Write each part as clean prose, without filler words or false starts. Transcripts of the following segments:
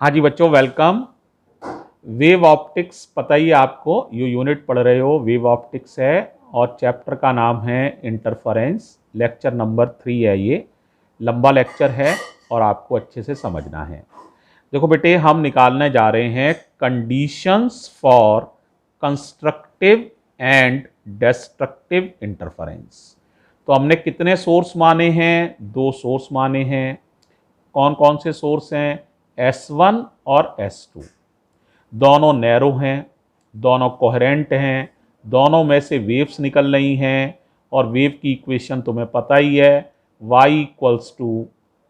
हाँ जी बच्चों, welcome. Wave optics पता ही है आपको, ये यूनिट पढ़ रहे हो, वेव ऑप्टिक्स है और चैप्टर का नाम है इंटरफेरेंस। लेक्चर नंबर 3 है, ये लंबा लेक्चर है और आपको अच्छे से समझना है। देखो बेटे, हम निकालने जा रहे हैं conditions for constructive and destructive interference. तो हमने कितने सोर्स माने हैं? 2 सोर्स माने हैं। कौन कौन से सोर्स हैं? S1 और S2। दोनों नैरो हैं, दोनों कोहेरेंट हैं, दोनों में से वेव्स निकल रही हैं और वेव की इक्वेशन तुम्हें पता ही है, y equals to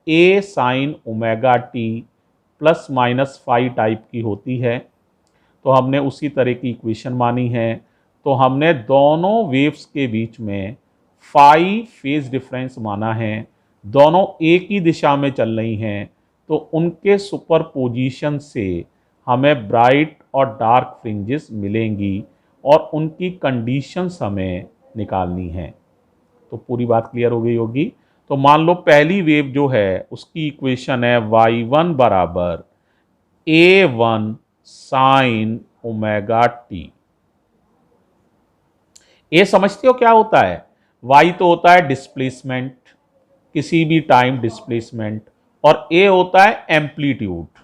a sine omega T plus minus phi type की होती है। तो हमने उसी तरह की इक्वेशन मानी है। तो हमने दोनों वेव्स के बीच में फाई फेज डिफरेंस माना है, दोनों एक ही दिशा में चल रही हैं, तो उनके सुपरपोजिशन से हमें ब्राइट और डार्क फ्रिंजेस मिलेंगी और उनकी कंडीशंस हमें निकालनी है। तो पूरी बात क्लियर हो गई होगी। तो मान लो पहली वेव जो है उसकी इक्वेशन है y1 बराबर a1 साइन ओमेगा टी। ए समझते हो क्या होता है? y तो होता है डिस्प्लेसमेंट, किसी भी टाइम डिस्प्लेसमेंट, और ए होता है एम्पलीट्यूड।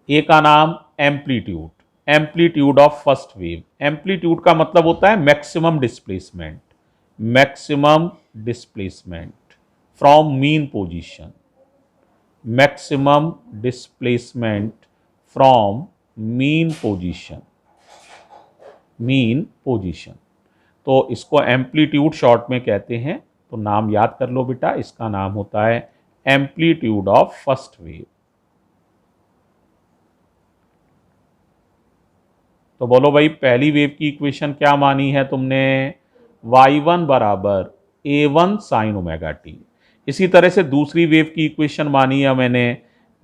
ए का नाम amplitude, amplitude of first wave. Amplitude का मतलब होता है maximum displacement, maximum displacement from mean position, maximum displacement from mean position, mean position. तो इसको एम्पलीट्यूड शॉर्ट में कहते हैं। तो नाम याद कर लो बेटा, इसका नाम होता है एम्पलीट्यूड ऑफ फर्स्ट वेव। तो बोलो भाई, पहली वेव की इक्वेशन क्या मानी है तुमने? y1 बराबर a1 साइन ओमेगा टी। इसी तरह से दूसरी वेव की इक्वेशन मानी है मैंने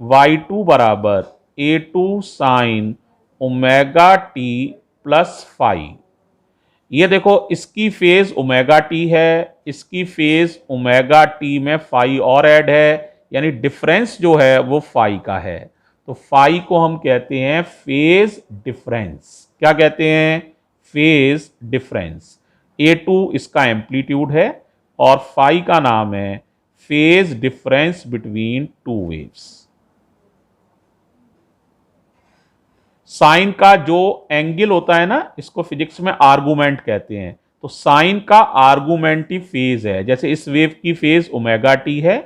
y2 बराबर a2 sine omega T plus phi. ये देखो, इसकी फेज ओमेगा टी है, इसकी फेज ओमेगा टी में फाई और ऐड है, यानी डिफरेंस जो है वो फाई का है। तो फाई को हम कहते हैं फेज डिफरेंस। क्या कहते हैं? Phase difference. A2 इसका एम्पलीट्यूड है और फाई का नाम है phase difference between two waves. Sine का जो एंगल होता है ना, इसको फिजिक्स में आर्गुमेंट कहते हैं। तो साइन का आर्गुमेंटिव फेज है। जैसे इस वेव की फेज ओमेगा टी है,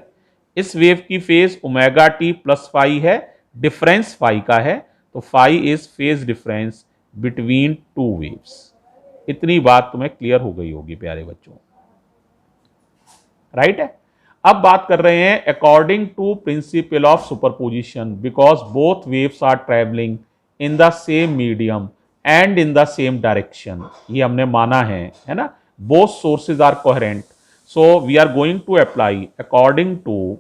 इस वेव की phase omega T plus phi है, डिफरेंस फाई का है। तो phi is phase difference between two waves. इतनी बात तुम्हें क्लियर हो गई होगी प्यारे बच्चों, राइट है। अब बात कर रहे हैं according to principle of superposition, because both waves are travelling in the same medium and in the same direction. ये हमने माना है ना। Both sources are coherent, so we are going to apply according to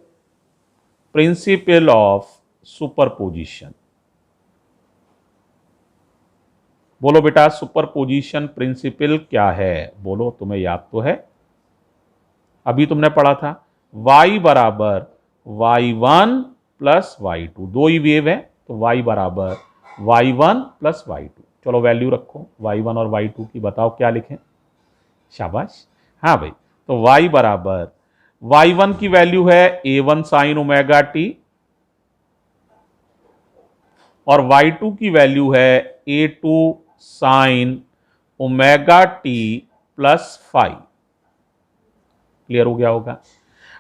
principle of superposition. बोलो बेटा, superposition principle क्या है? बोलो, तुम्हें याद तो है, अभी तुमने पढ़ा था। y बराबर y1 प्लस y2, दो ही वेव है, तो y बराबर y1 प्लस y2। चलो वैल्यू रखो y1 और y2 की, बताओ क्या लिखें? शाबाश, हाँ भाई। तो y बराबर y1 की वैल्यू है a1 साइन ओमेगा टी और y2 की वैल्यू है a2 sine omega T plus phi. Clear हो गया होगा।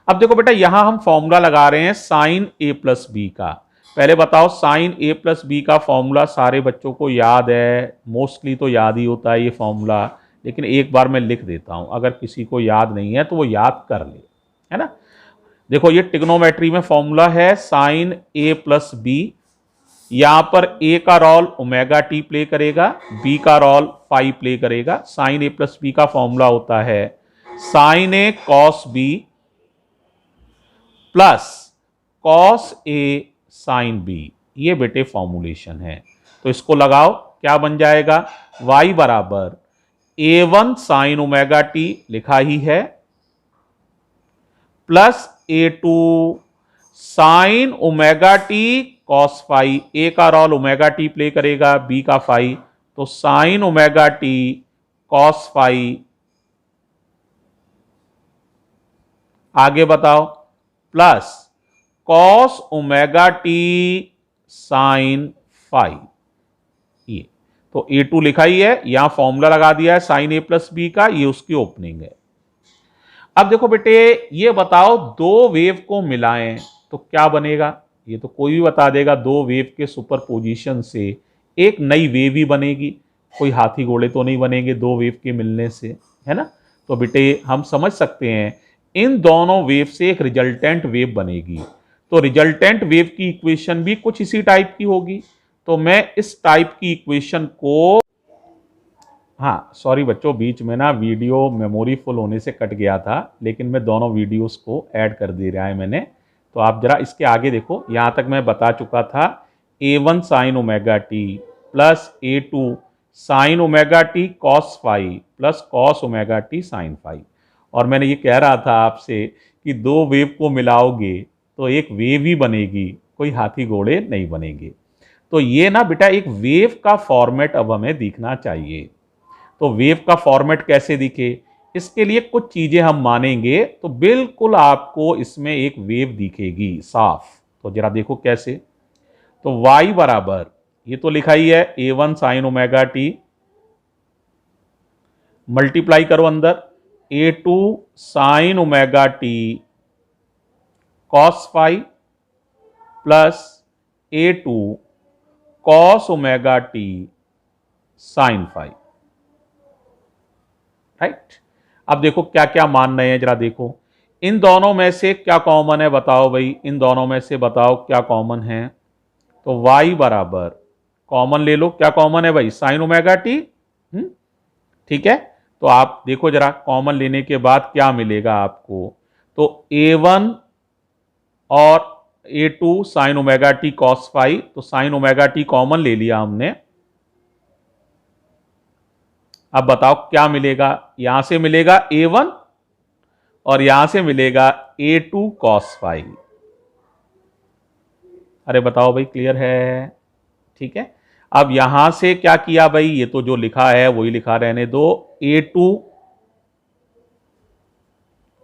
अब देखो बेटा, यहां हम फॉर्मूला लगा रहे हैं साइन ए प्लस बी का। पहले बताओ, साइन ए प्लस बी का फॉर्मूला सारे बच्चों को याद है? मोस्टली तो याद ही होता है ये फॉर्मूला, लेकिन एक बार मैं लिख देता हूं, अगर किसी को याद नहीं है तो वो याद कर ले, है ना। देखो, ये ट्रिग्नोमेट्री में फॉर्मूला है साइन ए प्लस बी। यहां पर ए का रोल ओमेगा टी प्ले करेगा, बी का रोल फाई प्ले करेगा। साइन ए प्लस बी का फॉर्मूला होता है sign A cos B plus cos A sine B. ये बेटे फॉर्मूलेशन है। तो इसको लगाओ, क्या बन जाएगा? y बराबर a1 साइन ओमेगा टी लिखा ही है, plus a2 sine omega T cos phi, A का रोल ओमेगा टी प्ले करेगा, बी का फाई, तो sine omega T cos phi. आगे बताओ, plus cos omega T sine phi. ये तो A2 लिखा ही है, यहां फॉर्मूला लगा दिया है साइन ए प्लस बी का, ये उसकी ओपनिंग है। अब देखो बेटे, ये बताओ दो वेव को मिलाएं तो क्या बनेगा। ये तो कोई भी बता देगा, दो वेव के सुपरपोजिशन से एक नई वेव ही बनेगी, कोई हाथी घोड़े तो नहीं बनेंगे दो वेव के मिलने से, है ना। तो बेटे हम समझ सकते हैं इन दोनों वेव से एक रिजल्टेंट वेव बनेगी, तो रिजल्टेंट वेव की इक्वेशन भी कुछ इसी टाइप की होगी। तो मैं इस टाइप की इक्वेशन को, हाँ सॉरी बच्चों, बीच में ना वीडियो मेमोरी फुल होने से कट गया था, लेकिन मैं दोनों वीडियोस को ऐड कर दे रहा है मैंने। तो आप जरा इसके आगे देखो, यहां तक मैं बता चुका था A1 sine omega T plus A2 sine omega T cos phi plus cos omega T sine phi. और मैंने ये कह रहा था आपसे कि दो वेव को मिलाओगे तो एक वेव ही बनेगी, कोई हाथी घोड़े नहीं बनेंगे। तो ये ना बेटा एक वेव का फॉर्मेट अब हमें दिखना चाहिए। तो वेव का फॉर्मेट कैसे दिखे, इसके लिए कुछ चीजें हम मानेंगे तो बिल्कुल आपको इसमें एक वेव दिखेगी साफ। तो जरा देखो कैसे। तो y बराबर, ये तो लिखा ही है A1 sine omega T, multiply करो अंदर A2 sine omega T cos phi plus A2 cos omega T sine phi. Right, अब देखो क्या क्या मान रहे हैं जरा देखो, इन दोनों में से क्या कॉमन है बताओ भाई, इन दोनों में से बताओ क्या कॉमन है। तो y बराबर कॉमन ले लो, क्या कॉमन है भाई, साइन ओमेगा टी। ठीक है, तो आप देखो जरा कॉमन लेने के बाद क्या मिलेगा आपको। तो A1 और A2 sine omega T cos phi, तो साइन ओमेगा टी कॉमन ले लिया हमने। अब बताओ क्या मिलेगा, यहां से मिलेगा A1 और यहां से मिलेगा A2 कॉस फाई। अरे बताओ भाई, क्लियर है। ठीक है, अब यहां से क्या किया भाई, ये तो जो लिखा है वही लिखा रहने दो। A2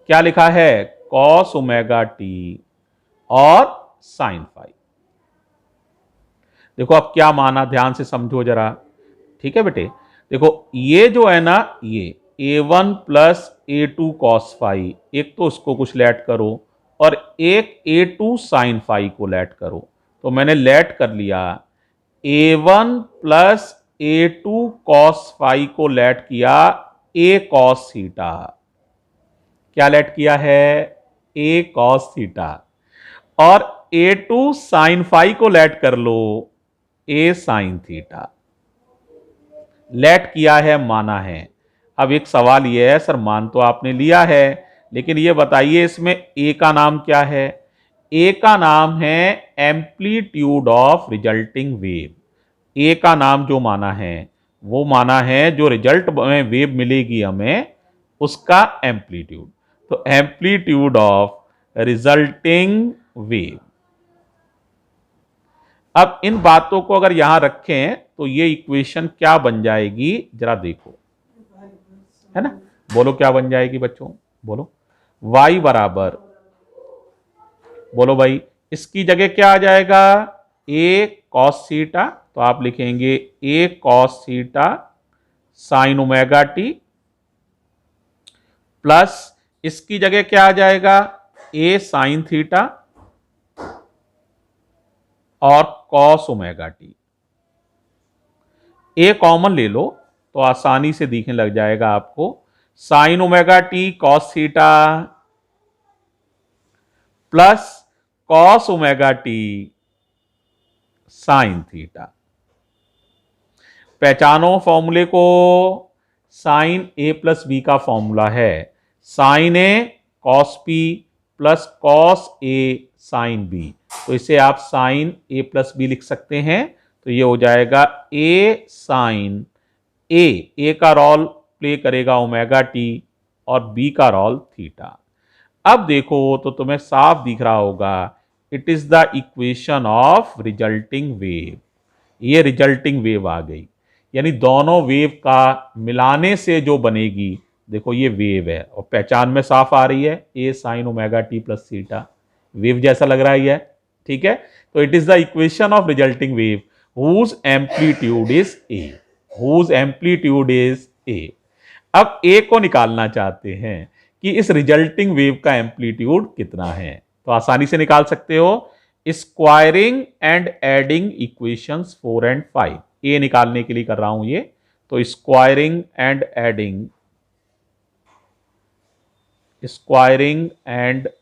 क्या लिखा है, कॉस ओमेगा टी और साइन फाई। देखो अब क्या माना, ध्यान से समझो जरा। ठीक है बेटे, देखो ये जो है ना, ये A1 plus A2 cos phi, एक तो उसको कुछ लेट करो और एक A2 साइन फाई को लेट करो। तो मैंने लेट कर लिया, A1 plus A2 cos phi को लेट किया A कॉस थीटा। क्या लेट किया है, A कॉस थीटा। और A2 साइन फाई को लेट कर लो A साइन थीटा। लेट किया है, माना है। अब एक सवाल यह है, सर मान तो आपने लिया है, लेकिन यह बताइए इसमें ए का नाम क्या है। ए का नाम है एम्पलीट्यूड ऑफ रिजल्टिंग वेव। ए का नाम जो माना है वो माना है जो रिजल्ट में वेव मिलेगी हमें, उसका एम्पलीट्यूड। तो एम्पलीट्यूड ऑफ रिजल्टिंग वेव। अब इन बातों को अगर यहां रखें तो ये इक्वेशन क्या बन जाएगी जरा देखो, है ना। बोलो क्या बन जाएगी बच्चों, बोलो। y बराबर, बोलो भाई, इसकी जगह क्या आ जाएगा, a cos थीटा। तो आप लिखेंगे a cos theta sine omega T, plus इसकी जगह क्या आ जाएगा, a साइन थीटा और कॉस ओमेगा टी। ए कॉमन ले लो तो आसानी से दिखने लग जाएगा आपको, sign omega T cos theta plus cos omega T sine theta. पहचानो फॉर्मूले को, साइन ए प्लस बी का फॉर्मूला है sign A cos P plus cos A sine B. तो इसे आप साइन ए प्लस बी लिख सकते हैं। तो ये हो जाएगा ए साइन ए का रोल प्ले करेगा ओमेगा टी और बी का रोल थीटा। अब देखो तो तुम्हें साफ दिख रहा होगा it is the equation of resulting wave. ये रिजल्टिंग वेव आ गई, यानी दोनों वेव का मिलाने से जो बनेगी, देखो ये वेव है और पहचान में साफ आ रही है, A sine omega T plus theta, wave जैसा लग रहा है ये, ठीक है। तो it is the equation of resulting wave whose amplitude is A, whose amplitude is A. अब ए को निकालना चाहते हैं कि इस रिजल्टिंग वेव का एम्पलीट्यूड कितना है, तो आसानी से निकाल सकते हो, squaring and adding equations 4 and 5। ए निकालने के लिए कर रहा हूं ये, तो squaring and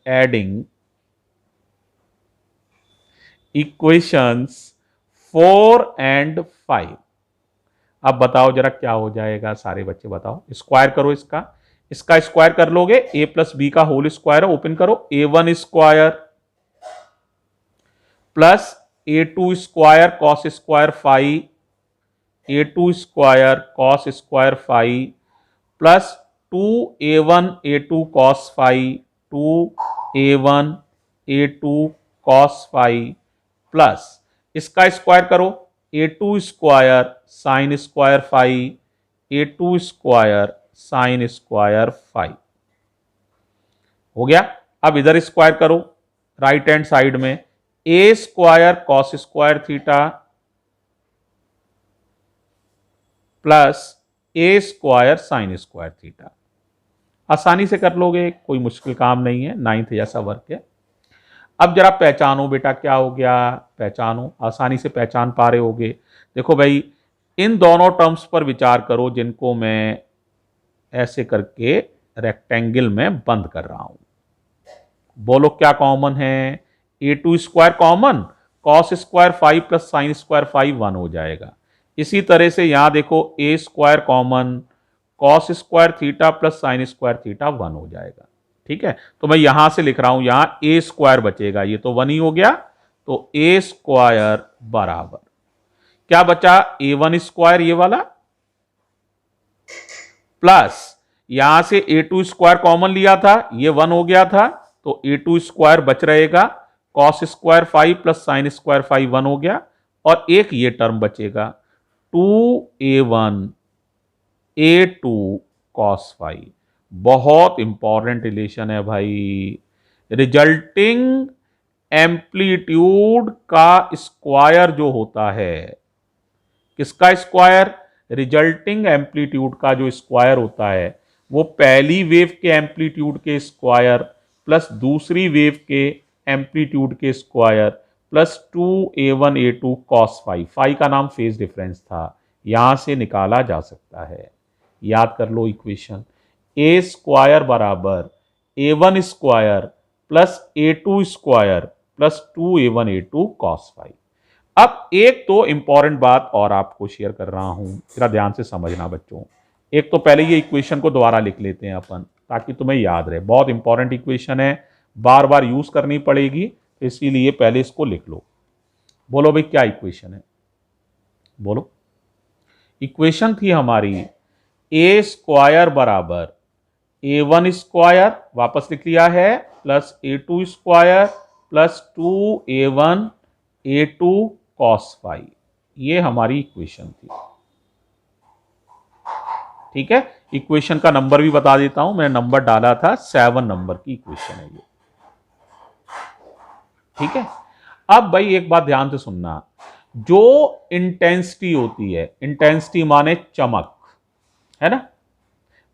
adding equations 4 and 5। अब बताओ जरा क्या हो जाएगा, सारे बच्चे बताओ, स्क्वायर करो इसका स्क्वायर कर लोगे, ए प्लस बी का होल स्क्वायर है, ओपन करो, A1 square plus A2 square cos square five, A2 square cos square five plus 2A1 A2 cos five, 2A1 A2 cos five plus इसका स्क्वायर करो, A2 square sine square five, A2 square sine square five. हो गया। अब इधर square करो right hand side में, A square cos square theta plus A square sine square theta. आसानी से कर लोगे, कोई मुश्किल काम नहीं है, 9th जैसा वर्क है। अब जरा पहचानो बेटा क्या हो गया, पहचानो, आसानी से पहचान पा रहे होगे। देखो भाई, इन दोनों टर्म्स पर विचार करो जिनको मैं ऐसे करके रेक्टेंगल में बंद कर रहा हूं। बोलो क्या कॉमन है, A2 square common, cos square 5 plus sine square 5 1 हो जाएगा। इसी तरह से यहां देखो A square common, cos square theta plus sine square theta 1 हो जाएगा, ठीक है। तो मैं यहां से लिख रहा हूं, यहां ए स्क्वायर बचेगा, ये तो 1 ही हो गया, तो ए स्क्वायर बराबर क्या बचा, A1 स्क्वायर ये वाला प्लस यहां से A2 स्क्वायर कॉमन लिया था, ये 1 हो गया था, तो A2 स्क्वायर बच रहेगा, cos square 5 plus sine square 5 1 हो गया, और एक ये टर्म बचेगा 2A1 A2 कॉस 5। बहुत इंपॉर्टेंट रिलेशन है भाई, रिजल्टिंग एम्पलीट्यूड का स्क्वायर जो होता है, किसका स्क्वायर, रिजल्टिंग एम्पलीट्यूड का जो स्क्वायर होता है वो पहली वेव के एम्पलीट्यूड के स्क्वायर प्लस दूसरी वेव के एम्पलीट्यूड के square plus 2A1 A2 cos 5, 5 का नाम फेज डिफरेंस था, यहां से निकाला जा सकता है। याद कर लो इक्वेशन, ए स्क्वायर बराबर A1 square plus A2 square plus 2A1 A2 cos 5। अब एक तो इंपॉर्टेंट बात और आपको शेयर कर रहा हूं, जरा ध्यान से समझना बच्चों। एक तो पहले ये इक्वेशन को दोबारा लिख लेते हैं अपन, ताकि तुम्हें याद रहे, बहुत इंपॉर्टेंट इक्वेशन है, बार बार यूज करनी पड़ेगी, तो इसीलिए पहले इसको लिख लो। बोलो भाई क्या इक्वेशन है, बोलो। इक्वेशन थी हमारी ए स्क्वायर बराबर A1 स्क्वायर, वापस लिख लिया है, plus A2 square plus 2A1 A2 cos 5, ये हमारी इक्वेशन थी, ठीक है। इक्वेशन का नंबर भी बता देता हूं, मैंने नंबर डाला था 7 नंबर की इक्वेशन है ये, ठीक है। अब भाई एक बात ध्यान से सुनना, जो इंटेंसिटी होती है, इंटेंसिटी माने चमक, है ना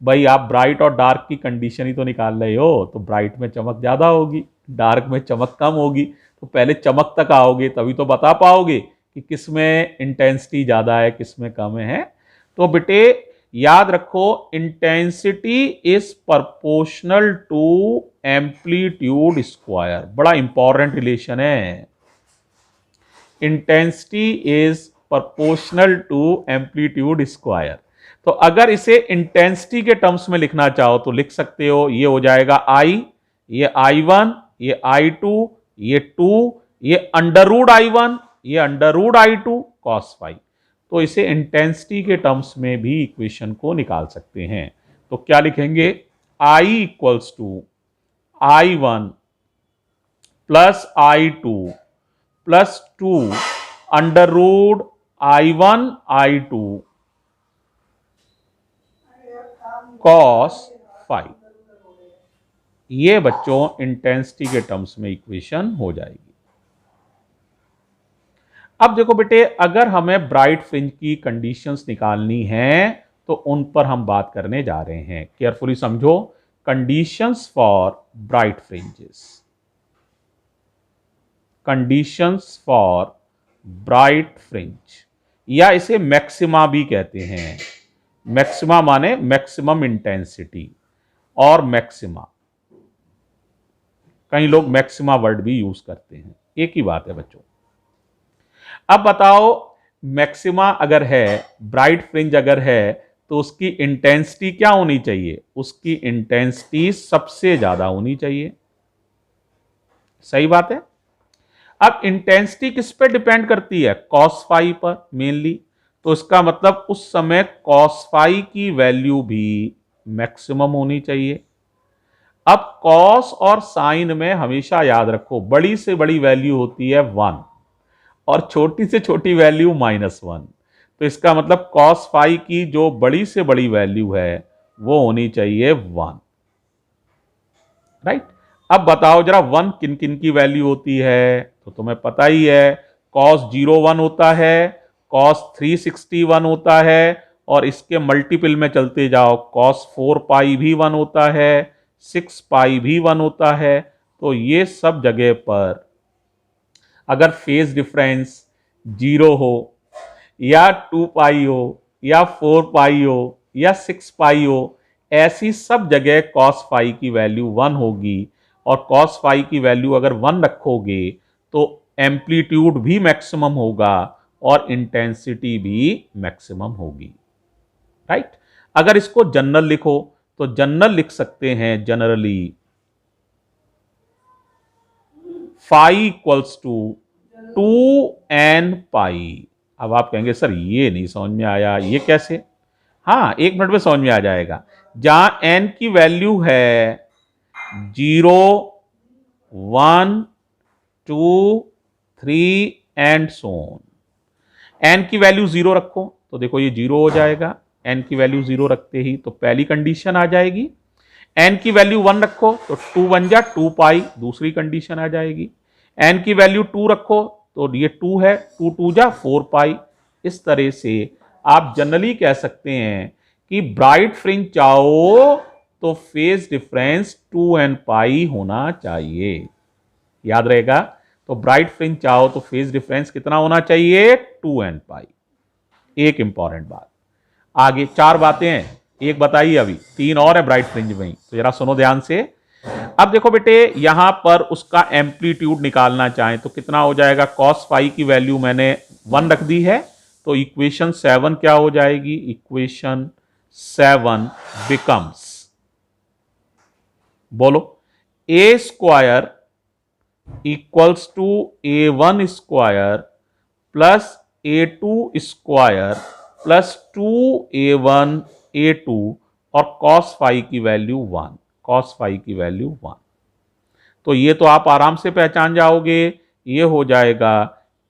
भाई, आप ब्राइट और डार्क की कंडीशन ही तो निकाल रहे हो, तो ब्राइट में चमक ज्यादा होगी, डार्क में चमक कम होगी, तो पहले चमक तक आओगे तभी तो बता पाओगे कि किसमें इंटेंसिटी ज्यादा है किसमें कम है। तो बेटे याद रखो, intensity is proportional to amplitude square, बड़ा इंपॉर्टेंट रिलेशन है। Intensity is proportional to amplitude square. तो अगर इसे इंटेंसिटी के टर्म्स में लिखना चाहो तो लिख सकते हो, ये हो जाएगा I, ये I1, ये I2, ये 2, ये अंडर I1, ये अंडर I2 cos 5। तो इसे इंटेंसिटी के टर्म्स में भी इक्वेशन को निकाल सकते हैं। तो क्या लिखेंगे, I equals to I1 plus I2 plus 2 under root I1 I2 cos phi। ये बच्चों इंटेंसिटी के टर्म्स में इक्वेशन हो जाएगी। अब देखो बेटे, अगर हमें ब्राइट फ्रिंज की कंडीशंस निकालनी है तो उन पर हम बात करने जा रहे हैं। केयरफुली समझो, conditions for bright fringes. Conditions for bright fringe, या इसे मैक्सिमा भी कहते हैं। मैक्सिमा माने मैक्सिमम इंटेंसिटी और मैक्सिमा, कई लोग मैक्सिमा वर्ड भी यूज करते हैं, एक ही बात है बच्चों। अब बताओ, मैक्सिमा अगर है, ब्राइट फ्रिंज अगर है, तो उसकी इंटेंसिटी क्या होनी चाहिए? उसकी इंटेंसिटी सबसे ज्यादा होनी चाहिए। सही बात है। अब इंटेंसिटी किस पे डिपेंड करती है? कॉस फाई पर मेनली। तो इसका मतलब उस समय कॉस फाई की वैल्यू भी मैक्सिमम होनी चाहिए। अब कॉस और साइन में हमेशा याद रखो, बड़ी से बड़ी वैल्यू होती है 1 और छोटी से छोटी वैल्यू -1। तो इसका मतलब कॉस फाई की जो बड़ी से बड़ी वैल्यू है वो होनी चाहिए 1। राइट। अब बताओ जरा 1 किन किन की वैल्यू होती है? तो तुम्हें पता ही है, कॉस 01 होता है, कॉस 361 होता है, और इसके मल्टीपल में चलते जाओ, कॉस 4 पाई भी 1 होता है, 6 पाई भी 1 होता है। तो ये सब जगह पर अगर फेज डिफरेंस 0 हो, या 2 पाई हो, या 4 पाई हो, या 6 पाई हो, ऐसी सब जगह कॉस फाई की वैल्यू 1 होगी। और कॉस फाई की वैल्यू अगर 1 रखोगे तो एम्पलीट्यूड भी मैक्सिमम होगा और इंटेंसिटी भी मैक्सिमम होगी। राइट। अगर इसको जनरल लिखो तो जनरल लिख सकते हैं, generally phi equals to 2n pi. अब आप कहेंगे सर ये नहीं समझ में आया, ये कैसे? हाँ, 1 मिनट में समझ में आ जाएगा। जहां n की वैल्यू है 0, 1, 2, 3 एंड सो ऑन। n की वैल्यू 0 रखो तो देखो ये 0 हो जाएगा। n की वैल्यू 0 रखते ही तो पहली कंडीशन आ जाएगी। n की वैल्यू 1 रखो तो 2 बन जा 2 पाई, दूसरी कंडीशन आ जाएगी। n की वैल्यू 2 रखो तो ये 2 है, 2 2 जा 4 पाई। इस तरह से आप जनरली कह सकते हैं कि ब्राइट फ्रिंज चाहो तो फेज डिफरेंस 2n पाई होना चाहिए। याद रहेगा। तो ब्राइट फ्रिंज चाहो तो फेज डिफरेंस कितना होना चाहिए? 2n पाई। एक इंपॉर्टेंट बात। आगे 4 बातें हैं, एक बताइए, अभी 3 और है ब्राइट फ्रिंज में, तो जरा सुनो ध्यान से। अब देखो बेटे, यहां पर उसका एम्पलीट्यूड निकालना चाहें तो कितना हो जाएगा? कॉस फाई की वैल्यू मैंने 1 रख दी है, तो इक्वेशन 7 क्या हो जाएगी? इक्वेशन 7 बिकम्स, बोलो, A square equals to A1 square plus A2 square plus 2A1 A2 और कॉस फाई की वैल्यू 1। कॉस फाई की वैल्यू 1। तो ये तो आप आराम से पहचान जाओगे, ये हो जाएगा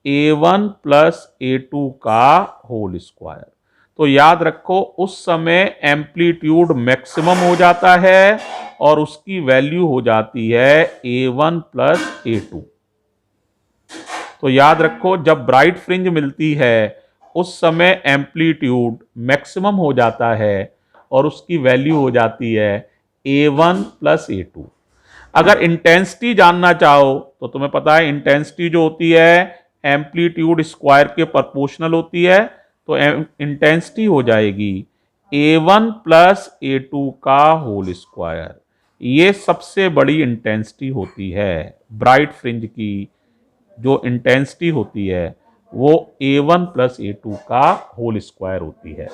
A1 प्लस A2 का होल स्क्वायर। तो याद रखो उस समय एम्पलीट्यूड मैक्सिमम हो जाता है और उसकी वैल्यू हो जाती है A1 प्लस A2। तो याद रखो जब ब्राइट फ्रिंज मिलती है उस समय एम्पलीट्यूड मैक्सिमम हो जाता है और उसकी वैल्यू हो जाती है A1 प्लस A2। अगर इंटेंसिटी जानना चाहो तो तुम्हें पता है इंटेंसिटी जो होती है एम्पलीट्यूड स्क्वायर के प्रोपोर्शनल होती है। तो इंटेंसिटी हो जाएगी A1 प्लस A2 का होल स्क्वायर। ये सबसे बड़ी इंटेंसिटी होती है ब्राइट फ्रिंज की। जो इंटेंसिटी होती है वो A1 प्लस A2 का होल स्क्वायर होती है।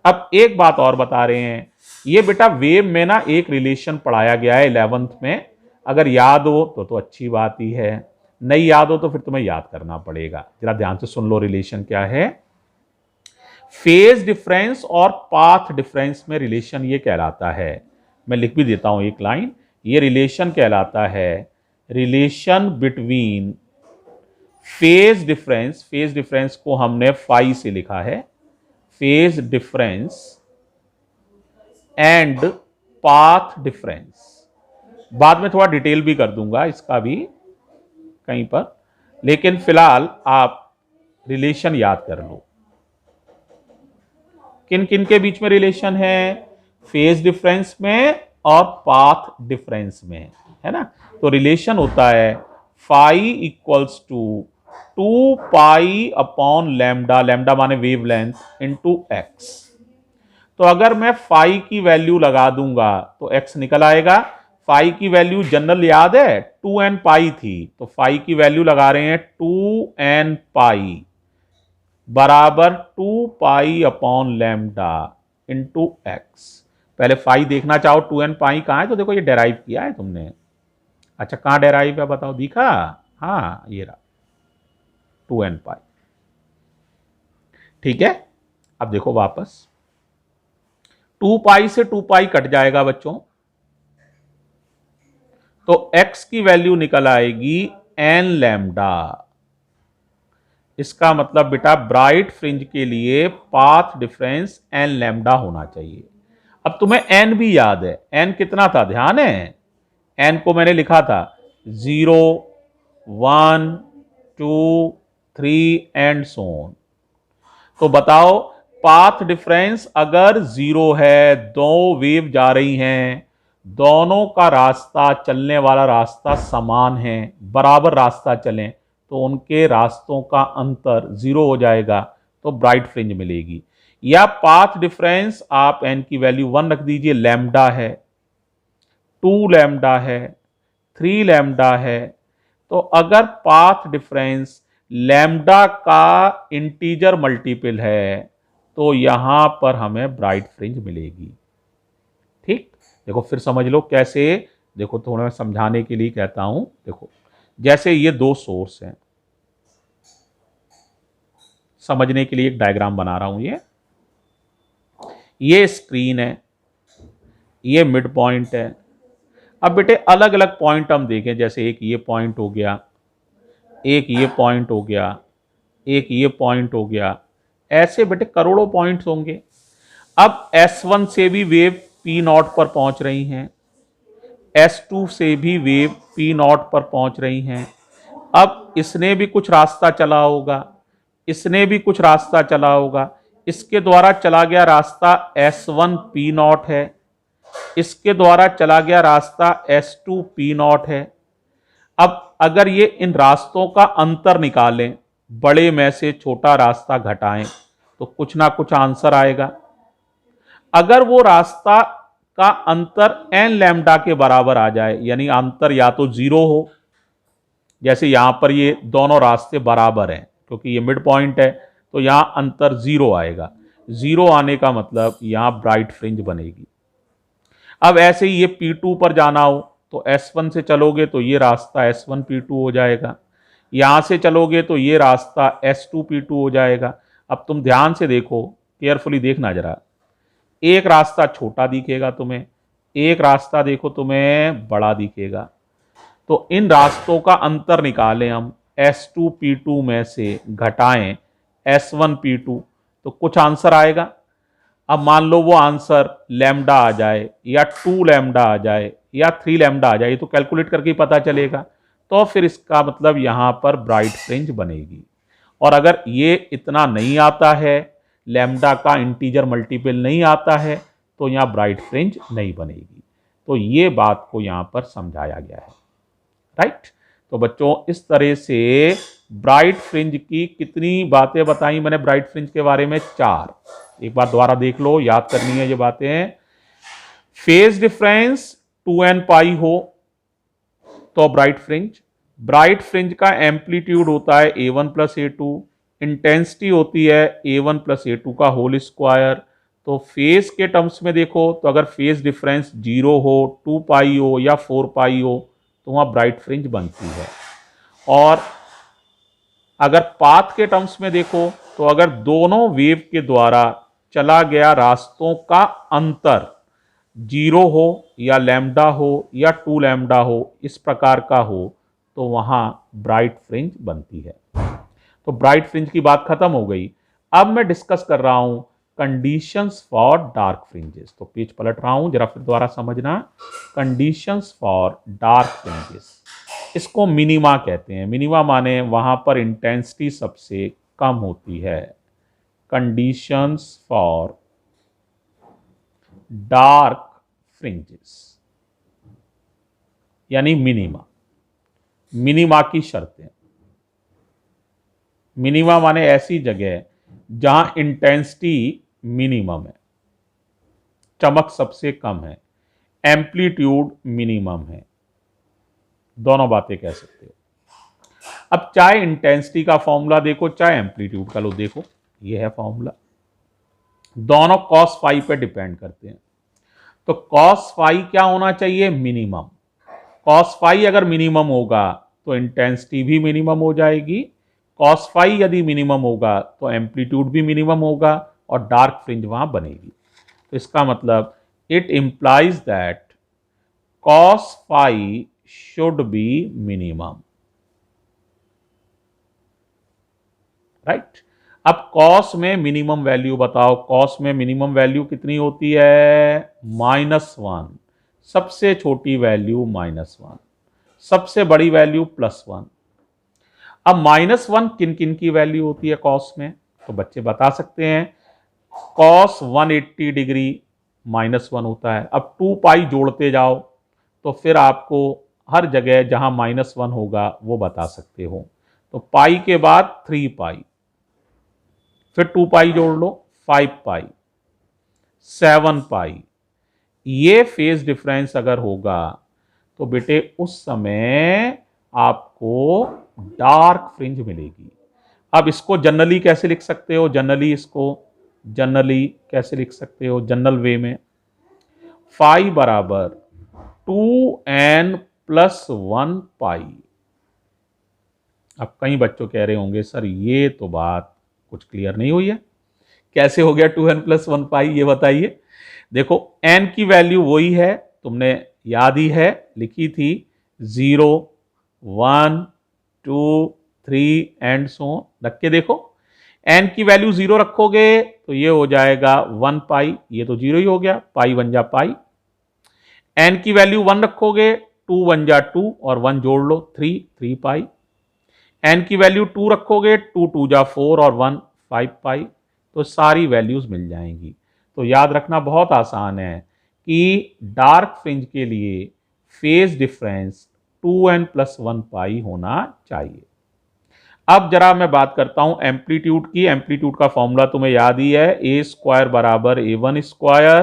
अब एक बात और बता रहे हैं, ये बेटा वेव में ना एक रिलेशन पढ़ाया गया है 11th में। अगर याद हो तो अच्छी बात ही है, नहीं याद हो तो फिर तुम्हें याद करना पड़ेगा। जरा ध्यान से सुन लो, रिलेशन क्या है। फेज डिफरेंस और पाथ डिफरेंस में रिलेशन ये कहलाता है, मैं लिख भी देता हूं एक लाइन, ये रिलेशन कहलाता है रिलेशन बिटवीन फेज डिफरेंस को हमने फाई से लिखा है, phase difference and path difference. बाद में थोड़ा डिटेल भी कर दूंगा इसका भी कहीं पर, लेकिन फिलहाल आप रिलेशन याद कर लो। किन किन के बीच में रिलेशन है? फेज डिफरेंस में और पाथ डिफरेंस में, है ना। तो रिलेशन होता है phi equals to 2 pi upon lambda, lambda माने वेवलेंथ, इनटू एक्स। तो अगर मैं फाई की वैल्यू लगा दूंगा तो एक्स निकल आएगा। फाई की वैल्यू जनरल याद है 2n पाई थी, तो फाई की वैल्यू लगा रहे हैं 2n पाई बराबर 2 pi upon lambda into x. पहले फाई देखना चाहो 2n पाई कहां है, तो देखो ये डेराइव किया है तुमने। अच्छा कहां डेराइव है बताओ, दिखा? हाँ ये रहा 2n पाई। ठीक है, अब देखो वापस 2 पाई से 2 पाई कट जाएगा बच्चों, तो x की वैल्यू निकल आएगी n लैम्डा। इसका मतलब बेटा ब्राइट फ्रिंज के लिए पाथ डिफरेंस n लैम्डा होना चाहिए। अब तुम्हें n भी याद है, n कितना था ध्यान है? n को मैंने लिखा था 0 1 2 3 एंड सो ऑन। तो बताओ पाथ डिफरेंस अगर 0 है, दो वेव जा रही हैं, दोनों का रास्ता, चलने वाला रास्ता समान है, बराबर रास्ता चलें, तो उनके रास्तों का अंतर 0 हो जाएगा, तो ब्राइट फ्रिंज मिलेगी। या पाथ डिफरेंस आप n की वैल्यू 1 रख दीजिए, लैम्डा है, 2 लैम्डा है, 3 लैम्डा है। तो अगर पाथ डिफरेंस लैम्डा का इंटीजर मल्टीपल है तो यहां पर हमें ब्राइट फ्रिंज मिलेगी। ठीक, देखो फिर समझ लो कैसे। देखो थोड़ा मैं समझाने के लिए कहता हूं। देखो जैसे ये दो सोर्स हैं, समझने के लिए एक डायग्राम बना रहा हूं। ये स्क्रीन है, ये मिड पॉइंट है। अब बेटे अलग अलग पॉइंट हम देखें, जैसे एक ये पॉइंट हो गया, एक ये पॉइंट हो गया, एक ये पॉइंट हो गया, ऐसे बेटे करोड़ों पॉइंट्स होंगे। अब S1 से भी वेव P0 पर पहुंच रही हैं, S2 से भी वेव P0 पर पहुंच रही हैं। अब इसने भी कुछ रास्ता चला होगा, इसने भी कुछ रास्ता चला होगा, इसके द्वारा चला गया रास्ता S1 P0 है, इसके द्वारा चला गया रास्ता S2 P0 है। अब अगर ये इन रास्तों का अंतर निकालें, बड़े में से छोटा रास्ता घटाएं, तो कुछ ना कुछ आंसर आएगा। अगर वो रास्ता का अंतर n लैम्डा के बराबर आ जाए, यानी अंतर या तो 0 हो, जैसे यहां पर ये दोनों रास्ते बराबर हैं क्योंकि ये मिड पॉइंट है, तो यहां अंतर 0 आएगा। 0 आने का मतलब यहां ब्राइट फ्रिंज बनेगी। अब ऐसे ही ये P2 पर जाना हो तो S1 से चलोगे तो ये रास्ता S1 P2 हो जाएगा, यहां से चलोगे तो ये रास्ता S2 P2 हो जाएगा। अब तुम ध्यान से देखो, केयरफुली देखना जरा, एक रास्ता छोटा दिखेगा तुम्हें, एक रास्ता देखो तुम्हें बड़ा दिखेगा। तो इन रास्तों का अंतर निकालें हम, S2 P2 में से घटाएं S1 P2, तो कुछ आंसर आएगा। अब मान लो वो आंसर लैम्डा आ जाए, या 2 लैम्डा आ जाए, या 3 लैम्डा आ जाए, तो कैलकुलेट करके ही पता चलेगा। तो फिर इसका मतलब यहां पर ब्राइट फ्रिंज बनेगी। और अगर ये इतना नहीं आता है, लैम्डा का इंटीजर मल्टीपल नहीं आता है, तो यहां ब्राइट फ्रिंज नहीं बनेगी। तो ये बात को यहां पर समझाया गया है, राइट। तो बच्चों इस तरह से ब्राइट फ्रिंज की कितनी बातें बताई मैंने ब्राइट फ्रिंज के बारे में? 4। एक बार दोबारा देख लो, याद करनी है ये बातें। फेज डिफरेंस 2n पाई हो तो ब्राइट फ्रिंज, ब्राइट फ्रिंज का एम्पलीट्यूड होता है A1 प्लस A2, इंटेंसिटी होती है A1 प्लस A2 का होल स्क्वायर। तो फेज के टर्म्स में देखो तो अगर फेज डिफरेंस 0 हो, 2 पाई हो या 4 पाई हो तो वहां ब्राइट फ्रिंज बनती है। और अगर पाथ के टर्म्स में देखो तो अगर दोनों वेव के द्वारा चला गया रास्तों का अंतर 0 हो, या लैम्डा हो, या 2 लैम्डा हो, इस प्रकार का हो, तो वहां ब्राइट फ्रिंज बनती है। तो ब्राइट फ्रिंज की बात खत्म हो गई। अब मैं डिस्कस कर रहा हूं कंडीशंस फॉर डार्क फ्रिंजेस। तो पेज पलट रहा हूं, जरा फिर दोबारा समझना। कंडीशंस फॉर डार्क फ्रिंजेस, इसको मिनिमा कहते हैं। मिनिमा माने वहां पर इंटेंसिटी सबसे कम होती है। कंडीशंस फॉर डार्क फ्रिंजेस यानी मिनिमा। मिनिमा की शर्तें। मिनिमा माने ऐसी जगह जहां इंटेंसिटी मिनिमम है, चमक सबसे कम है, एम्पलीट्यूड मिनिमम है। दोनों बातें कह सकते हो। अब चाहे इंटेंसिटी का फॉर्मूला देखो, चाहे एम्पलीट्यूड का लो देखो, ये है फॉर्मूला। दोनों कॉस फाई पे डिपेंड करते हैं। तो कॉस फाई क्या होना चाहिए? मिनिमम। कॉस फाई अगर मिनिमम होगा तो इंटेंसिटी भी मिनिमम हो जाएगी। कॉस फाई यदि मिनिमम होगा तो एम्पलीट्यूड भी मिनिमम होगा और डार्क फ्रिंज वहां बनेगी। तो इसका मतलब it implies that cos phi should be minimum, right. अब कॉस में मिनिमम वैल्यू बताओ। कॉस में मिनिमम वैल्यू कितनी होती है? -1। सबसे छोटी वैल्यू -1, सबसे बड़ी वैल्यू +1। अब -1 किन किन की वैल्यू होती है कॉस में? तो बच्चे बता सकते हैं। कॉस 180 डिग्री -1 होता है। अब 2 पाई जोड़ते जाओ तो फिर आपको हर जगह जहां -1 होगा वो बता सकते हो। तो पाई के बाद 3 पाई, फिर 2 पाई जोड़ लो, 5 पाई, 7 पाई। ये फेज डिफरेंस अगर होगा तो बेटे उस समय आपको डार्क फ्रिंज मिलेगी। अब इसको जनरली कैसे लिख सकते हो? जनरली कैसे लिख सकते हो? जनरल वे में फाई बराबर 2n+1 पाई। अब कई बच्चों कह रहे होंगे सर ये तो बात कुछ क्लियर नहीं हुई है, कैसे हो गया 2n+1 पाई, ये बताइए। देखो n की वैल्यू वही है, तुमने याद ही है, लिखी थी 0, 1, 2, 3 एंड सो रख के देखो। n की वैल्यू 0 रखोगे तो ये हो जाएगा 1 पाई, ये तो 0 ही हो गया, पाई 1 जा पाई। n की वैल्यू 1 रखोगे, 2 1 जा 2 और 1 जोड़ लो 3 पाई। n की वैल्यू 2 रखोगे, 2 2 जा 4 और 1 5 पाई। तो सारी वैल्यूज मिल जाएंगी। तो याद रखना बहुत आसान है कि डार्क फ्रिंज के लिए फेज डिफरेंस 2n+1 पाई होना चाहिए। अब जरा मैं बात करता हूं एम्पलीट्यूड की। एम्पलीट्यूड का फॉर्मूला तुम्हें याद ही है, a² बराबर a1²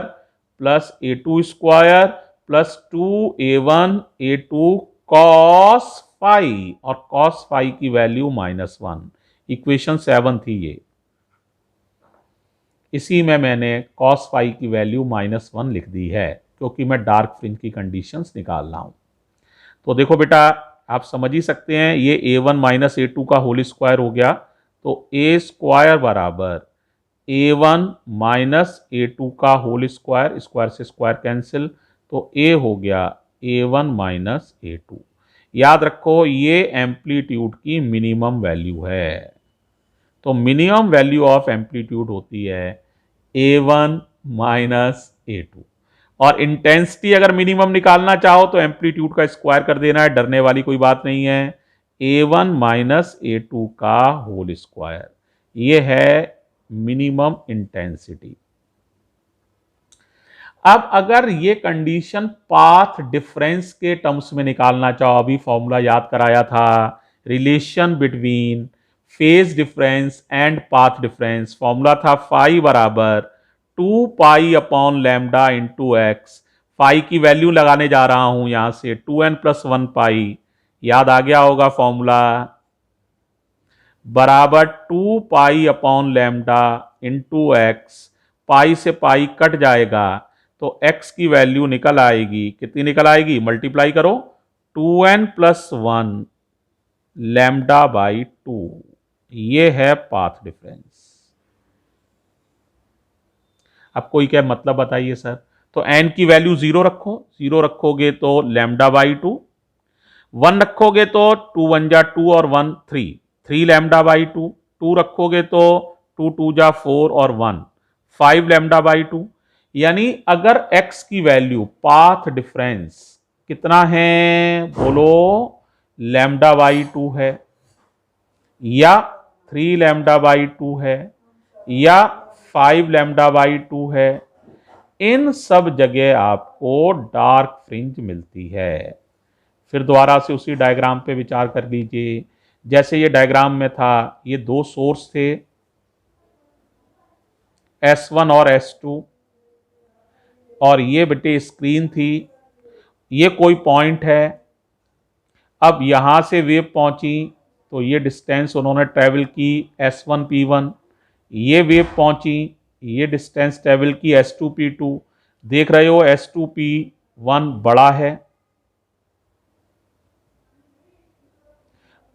plus a2² plus 2a1 a2 cos phi, और कॉस फाई की वैल्यू -1। इक्वेशन 7 थी ये, इसी में मैंने कॉस फाई की वैल्यू -1 लिख दी है क्योंकि मैं डार्क फ्रिंज की कंडीशंस निकाल रहा हूं। तो देखो बेटा आप समझ ही सकते हैं, ये a1 माइनस a2 का होल स्क्वायर हो गया। तो a² बराबर a1 माइनस a2 का होल स्क्वायर, स्क्वायर से स्क्वायर कैंसिल, तो a हो गया a1 माइनस a2। याद रखो ये एम्पलीट्यूड की मिनिमम वैल्यू है। तो मिनिमम वैल्यू ऑफ एम्पलीट्यूड होती है a1 माइनस a2। और इंटेंसिटी अगर मिनिमम निकालना चाहो तो एम्पलीट्यूड का स्क्वायर कर देना है, डरने वाली कोई बात नहीं है। a1 माइनस a2 का होल स्क्वायर, ये है मिनिमम इंटेंसिटी। अब अगर ये कंडीशन पाथ डिफरेंस के टर्म्स में निकालना चाहो, अभी फॉर्मूला याद कराया था, relation between phase difference and path difference. Formula था फाई बराबर 2 pi upon lambda into x. Phi की वैल्यू लगाने जा रहा हूं यहां से 2n+1 पाई, याद आ गया होगा फॉर्मूला, बराबर 2 pi upon lambda into x. Pi से पाई कट जाएगा तो x की वैल्यू निकल आएगी, कितनी निकल आएगी? मल्टीप्लाई करो, 2n+1 लैम्डा बाई 2। ये है पाथ डिफरेंस। अब कोई क्या मतलब बताइए सर? तो n की वैल्यू 0 रखो, 0 रखोगे तो लैम्डा बाई 2, 1 रखोगे तो 2 1 जा 2 और 1 3, 3 लैम्डा बाई 2, 2 रखोगे तो 2 2 जा 4 और 1 5 लैम्डा बाई 2। यानी अगर x की वैल्यू पाथ डिफरेंस कितना है बोलो, लैम्डा बाई 2 है, या 3 लैम्डा बाई 2 है, या 5 लैम्डा बाई 2 है, इन सब जगह आपको डार्क फ्रिंज मिलती है। फिर दोबारा से उसी डायग्राम पे विचार कर लीजिए। जैसे ये डायग्राम में था, ये दो सोर्स थे S1 और S2, और ये बेटे स्क्रीन थी, ये कोई पॉइंट है। अब यहां से वेव पहुंची तो ये डिस्टेंस उन्होंने ट्रेवल की S1 P1, ये वेव पहुंची, ये डिस्टेंस ट्रेवल की S2 P2। देख रहे हो S2 P1 बड़ा है।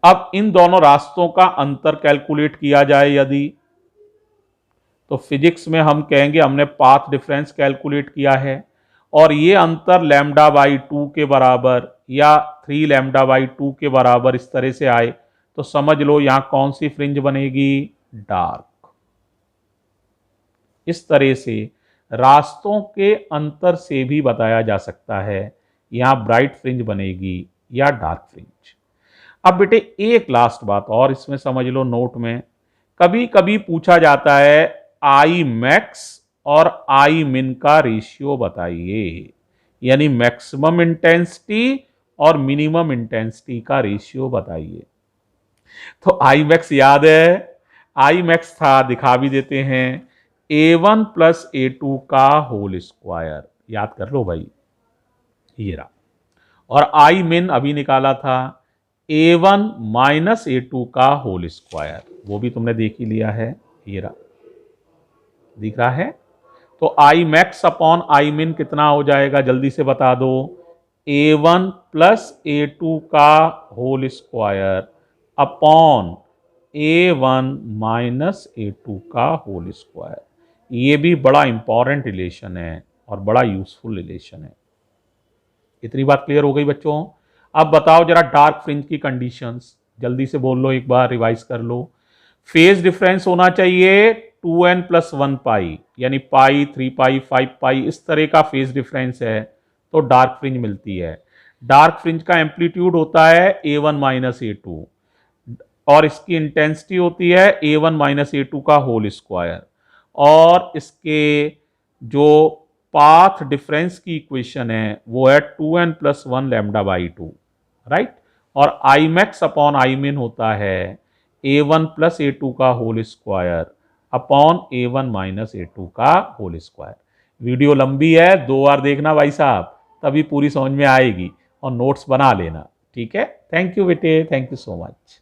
अब इन दोनों रास्तों का अंतर कैलकुलेट किया जाए यदि, तो फिजिक्स में हम कहेंगे हमने पाथ डिफरेंस कैलकुलेट किया है, और ये अंतर लैम्डा बाई 2 के बराबर या 3 लैम्डा बाई 2 के बराबर इस तरह से आए, तो समझ लो यहां कौन सी फ्रिंज बनेगी, डार्क। इस तरह से रास्तों के अंतर से भी बताया जा सकता है यहां ब्राइट फ्रिंज बनेगी या डार्क फ्रिंज। अब बेटे एक लास्ट बात और इसमें समझ लो नोट में, कभी कभी पूछा जाता है आई मैक्स और आई मिन का रेशियो बताइए, यानी मैक्सिमम इंटेंसिटी और मिनिमम इंटेंसिटी का रेशियो बताइए। तो आई मैक्स याद है, आई मैक्स था, दिखा भी देते हैं, A1 प्लस A2 का होल स्क्वायर, याद कर लो भाई, ये रहा। और आई मिन अभी निकाला था A1 माइनस A2 का होल स्क्वायर, वो भी तुमने देख ही लिया है, ये रहा, दिख रहा है। तो आई मैक्स अपॉन आई मिन कितना हो जाएगा, जल्दी से बता दो, A1 प्लस A2 का whole square upon A1 minus A2 का होल स्क्वायर। ये भी बड़ा इंपॉर्टेंट रिलेशन है और बड़ा यूजफुल रिलेशन है। इतनी बात क्लियर हो गई बच्चों। अब बताओ जरा डार्क फ्रिंज की कंडीशंस, जल्दी से बोल लो, एक बार रिवाइज कर लो। फेज डिफरेंस होना चाहिए 2n प्लस 1 पाई, यानी पाई 3 पाई 5 पाई, इस तरह का फेज डिफरेंस है तो डार्क फ्रिंज मिलती है। डार्क फ्रिंज का एम्पलीट्यूड होता है A1 माइनस A2, और इसकी इंटेंसिटी होती है A1 माइनस A2 का होल स्क्वायर, और इसके जो पाथ डिफरेंस की इक्वेशन है वो है 2n plus 1 lambda by 2, right. और आई मैक्स अपॉन आई मिन होता है A1 प्लस A2 का whole square upon A1 minus A2 का होल स्क्वायर। वीडियो लंबी है, 2 बार देखना भाई साहब, तभी पूरी समझ में आएगी, और नोट्स बना लेना, ठीक है। थैंक यू बेटे, थैंक यू सो मच।